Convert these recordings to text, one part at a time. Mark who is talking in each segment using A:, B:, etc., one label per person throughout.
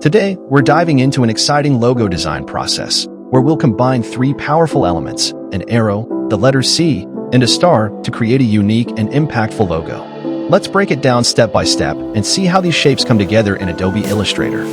A: Today, we're diving into an exciting logo design process, where we'll combine three powerful elements, an arrow, the letter C, and a star to create a unique and impactful logo. Let's break it down step by step and see how these shapes come together in Adobe Illustrator.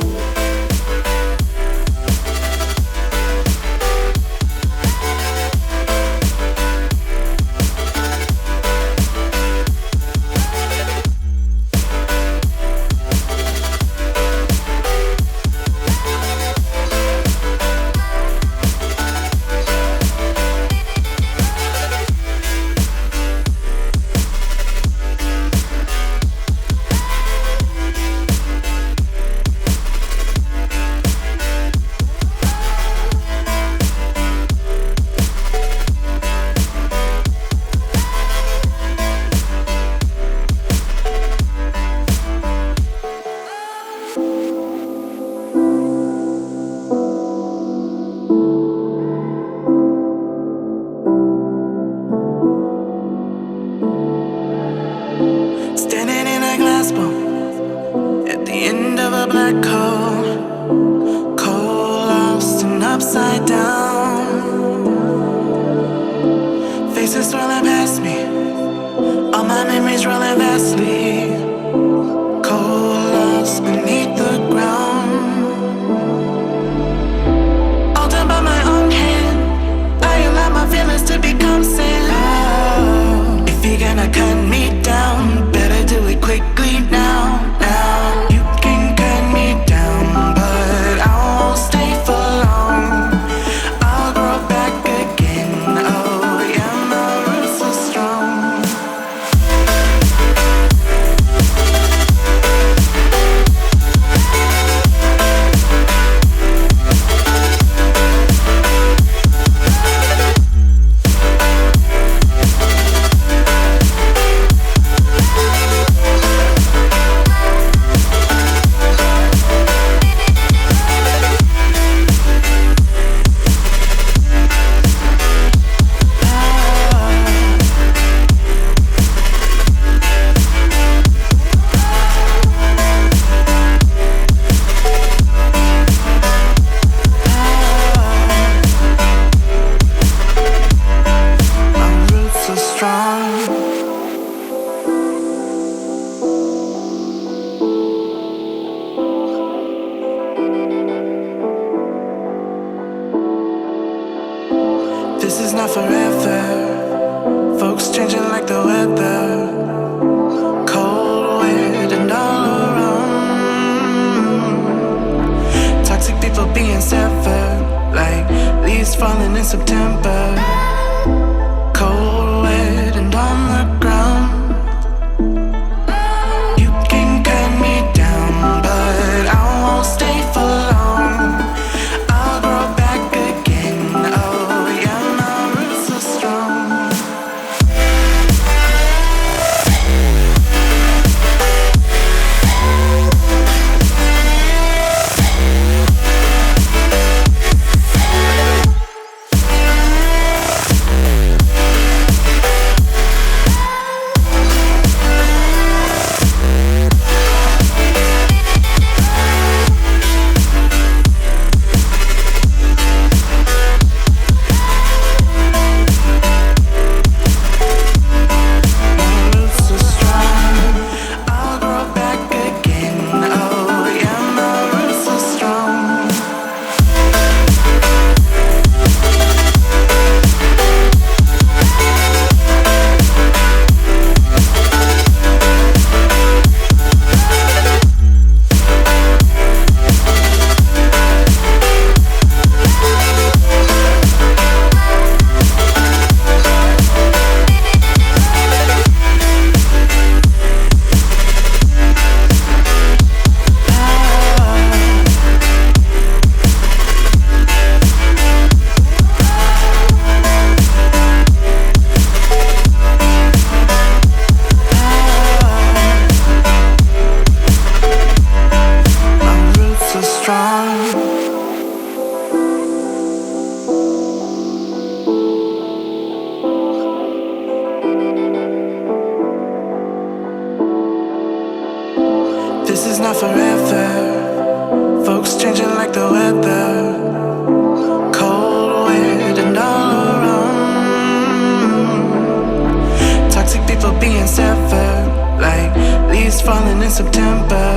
B: Standing in a glass bowl at the end of a black hole, cold, lost and upside down. Faces swirling past me, all my memories rolling vastly, cold, lost beneath the ground. All done by my own hand, I allow my feelings to become sand. If you're gonna cut me down, better do it quickly now. You can cut me down, but I won't stay for long. I'll grow back again. Oh yeah, my roots are strong. This is not forever. Folks changing like the weather. Cold, wet, and all around. Toxic people being severed, like leaves falling in September. Cold, wet, and on the ground. You can cut me down, but I won't stay for long. I'll grow back again. Oh yeah, my roots are strong. in September.